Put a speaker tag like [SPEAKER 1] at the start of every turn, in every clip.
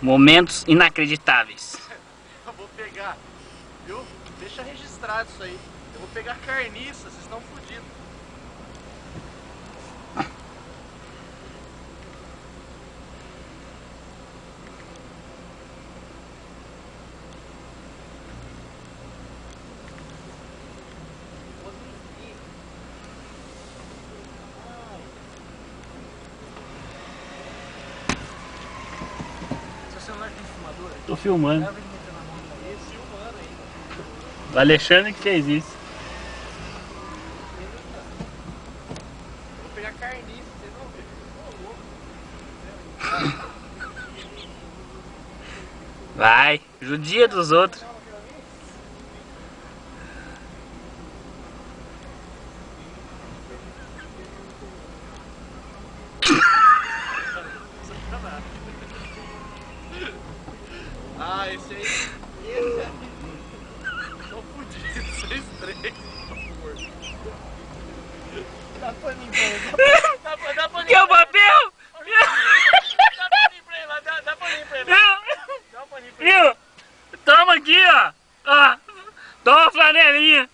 [SPEAKER 1] Momentos inacreditáveis.
[SPEAKER 2] Eu vou pegar, viu? Deixa registrado isso aí. Eu vou pegar carniça, vocês estão fodidos. Seu celular tem filmador?
[SPEAKER 1] Tô filmando.
[SPEAKER 2] Filmando ainda.
[SPEAKER 1] O Alexandre que fez isso.
[SPEAKER 2] Vou pegar carniça, vocês vão ver. Ô, louco.
[SPEAKER 1] Vai, judia dos outros.
[SPEAKER 2] Ah, esse aí. Esse aí. Tô fudido, vocês três. Dá paninho pra ele. Dá paninho.
[SPEAKER 1] Que é o papel?
[SPEAKER 2] Dá paninho pra ele lá, dá paninho pra ele. Dá um paninho pra ele.
[SPEAKER 1] Viu? Toma aqui, ó. Ó. Toma a flanelinha.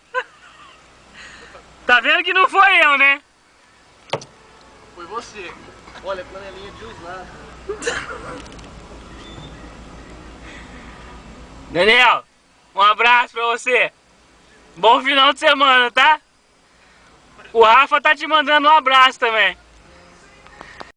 [SPEAKER 1] Tá vendo que não foi eu, né?
[SPEAKER 2] Foi você. Olha, panelinha de usar.
[SPEAKER 1] Daniel, um abraço pra você. Bom final de semana, tá? O Rafa tá te mandando um abraço também.